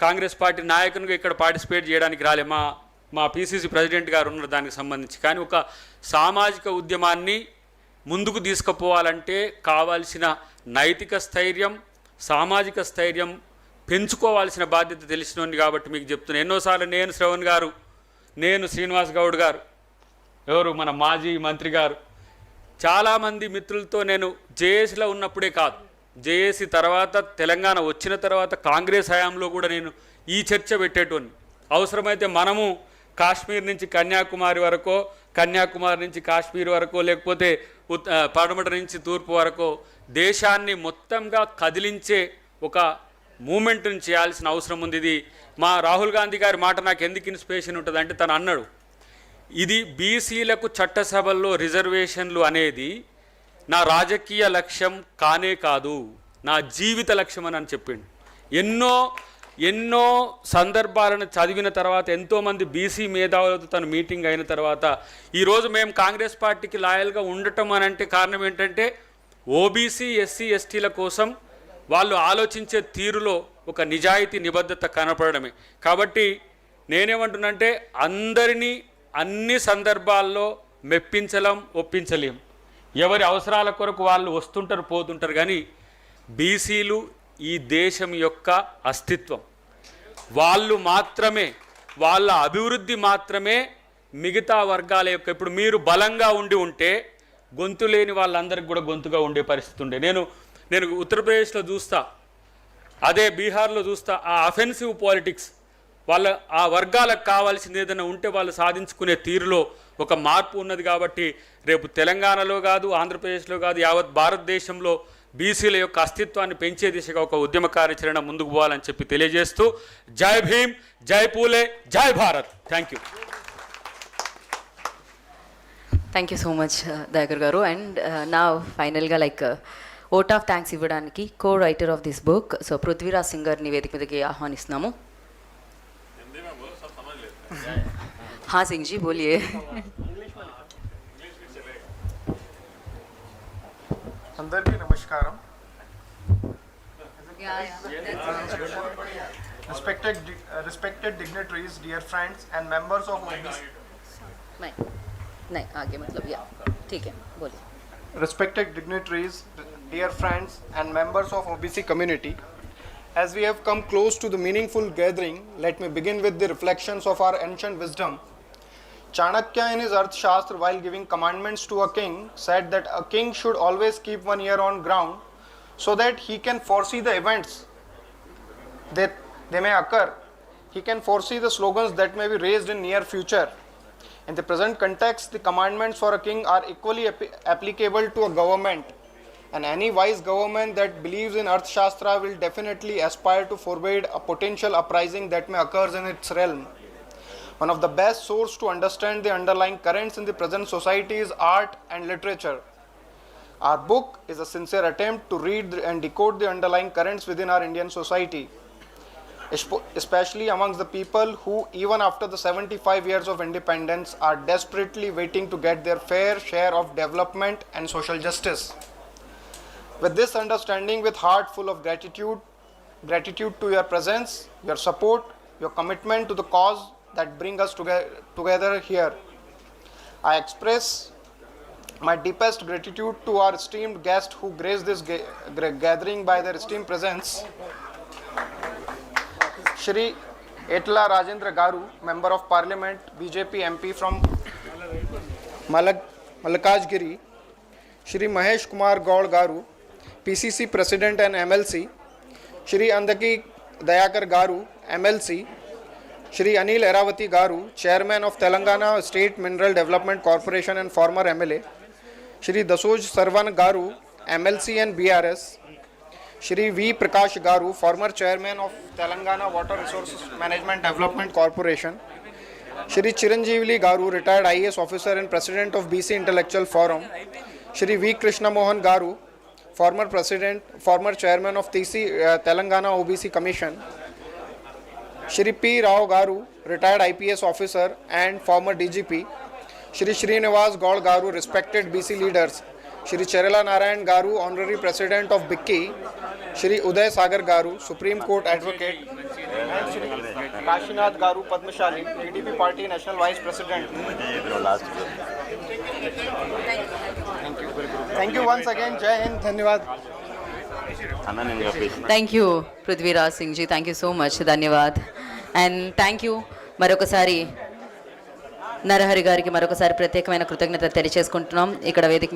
Congress party నాయకునిగా ఇక్కడ participate చేయడానికి రాలే. మా పిసిసి ప్రెసిడెంట్ గారు ఉన్నారు దానికి సంబంధించి. కానీ ఒక సామాజిక ఉద్యమాన్ని ముందుకు తీసుకుపోవాలంటే కావాల్సిన నైతిక స్థైర్యం, సామాజిక స్థైర్యం పెంచుకోవాల్సిన బాధ్యత తెలిసినోంది కాబట్టి మీకు చెప్తున్నాను. ఎన్నోసార్లు నేను శ్రవణ్ గారు, నేను శ్రీనివాస్ గౌడ్ గారు, ఎవరు మన మాజీ మంత్రి గారు, చాలామంది మిత్రులతో నేను జేఏసీలో ఉన్నప్పుడే కాదు, జేఏసీ తర్వాత తెలంగాణ వచ్చిన తర్వాత కాంగ్రెస్ హయాంలో కూడా నేను ఈ చర్చ పెట్టేటోని. అవసరమైతే మనము కాశ్మీర్ నుంచి కన్యాకుమారి వరకు, కన్యాకుమారి నుంచి కాశ్మీర్ వరకు, లేకపోతే పడమట నుంచి తూర్పు వరకు దేశాన్ని మొత్తంగా కదిలించే ఒక మూమెంట్ని చేయాల్సిన అవసరం ఉంది. ఇది మా రాహుల్ గాంధీ గారి మాట నాకు ఎందుకు ఇన్స్పిరేషన్ ఉంటుంది అంటే, తను అన్నాడు ఇది బీసీలకు చట్టసభల్లో రిజర్వేషన్లు అనేది నా రాజకీయ లక్ష్యం కానే కాదు, నా జీవిత లక్ష్యం అని చెప్పిండు. ఎన్నో సందర్భాలను చదివిన తర్వాత, ఎంతోమంది బీసీ మేధావులతో తను మీటింగ్ అయిన తర్వాత ఈరోజు మేము కాంగ్రెస్ పార్టీకి లాయల్గా ఉండటం అని అంటే కారణం ఏంటంటే ఓబీసీ ఎస్సీ ఎస్టీల కోసం వాళ్ళు ఆలోచించే తీరులో ఒక నిజాయితీ నిబద్ధత కనపడమే. కాబట్టి నేనేమంటున్నంటే అందరినీ అన్ని సందర్భాల్లో మెప్పించలేం, ఒప్పించలేం. ఎవరి అవసరాల కొరకు వాళ్ళు వస్తుంటారు, పోతుంటారు. కానీ బీసీలు ఈ దేశం యొక్క అస్తిత్వం, వాళ్ళు మాత్రమే, వాళ్ళ అభివృద్ధి మాత్రమే మిగతా వర్గాల యొక్క. ఇప్పుడు మీరు బలంగా ఉంటే గొంతు లేని వాళ్ళందరికీ కూడా గొంతుగా ఉండే పరిస్థితి ఉండే. నేను ఉత్తరప్రదేశ్లో చూస్తా, అదే బీహార్లో చూస్తా, ఆ అఫెన్సివ్ పాలిటిక్స్ వాళ్ళ ఆ వర్గాలకు కావాల్సింది ఏదైనా ఉంటే వాళ్ళు సాధించుకునే తీరులో ఒక మార్పు ఉన్నది. కాబట్టి రేపు తెలంగాణలో కాదు, ఆంధ్రప్రదేశ్లో కాదు, యావత్ భారతదేశంలో బీసీల యొక్క అస్తిత్వాన్ని పెంచే దిశగా ఒక ఉద్యమ కార్యాచరణ ముందుకు పోవాలని చెప్పి తెలియజేస్తూ జై భీమ్, జై పూలే, జై Bharat. Thank you. Thank you so much Dayakar గారు. అండ్ నా ఫైనల్గా ఓట్ ఆఫ్ థ్యాంక్స్ ఇవ్వడానికి co writer of this book so Prithviraj Singh గారిని వేదిక మీదకి ఆహ్వానిస్తున్నాము. हाँ सिंह जी बोलिए. అందరికీ నమస్కారం. Respected dignitaries, dear friends and members of OBC. नहीं आगे मतलब या ठीक है बोलिए. Respected dignitaries, dear friends and members of OBC community. As we have come close to the meaningful gathering, let me begin with the reflections of our ancient wisdom. Chanakya in his Arthashastra, while giving commandments to a king, said that a king should always keep one ear on ground so that he can foresee the events that they may occur. He can foresee the slogans that may be raised in near future. In the present context, the commandments for a king are equally applicable to a government. And any wise government that believes in Arthashastra will definitely aspire to forbid a potential uprising that may occur in its realm. One of the best sources to understand the underlying currents in the present society is art and literature. Our book is a sincere attempt to read and decode the underlying currents within our Indian society, especially amongst the people who, even after the 75 years of independence, are desperately waiting to get their fair share of development and social justice. With this understanding, with heart full of gratitude to your presence, your support, your commitment to the cause that bring us together here, I express my deepest gratitude to our esteemed guest who graced this gathering by their esteemed presence. Shri Etla Rajendra Garu, Member of Parliament, BJP MP from Malakajgiri. Shri Mahesh Kumar Gaud Garu, PCC President and MLC. Shri Andaki Dayakar Garu, MLC. Shri Anil Eravati Garu, Chairman of Telangana State Mineral Development Corporation and former MLA. Shri Dasoj Sarvan Garu, MLC and BRS. Shri V. Prakash Garu, former Chairman of Telangana Water Resources Management Development Corporation. Shri Chiranjeevali Garu, retired IAS officer and President of BC Intellectual Forum. Shri V. Krishna Mohan Garu, former Chairman of Telangana OBC Commission. Shri P. Rao Garu, retired IPS officer and former DGP. Shri Srinivas Gaud Garu, respected BC leaders. Shri Cherala Narayan Garu, Honorary President of BICCI. Shri Uday Sagar Garu, Supreme Court Advocate. And Kashinath Garu Padmashali, TDP Party National Vice President. Thank you once again. Jai Hind. Dhanyawad. Thank you Prithviraj Singh ji, thank you so much, ధన్యవాద్. And thank you మరొకసారి నరహరి గారికి మరొకసారి ప్రత్యేకమైన కృతజ్ఞత తెలియజేసుకుంటున్నాం. ఇక్కడ వేదిక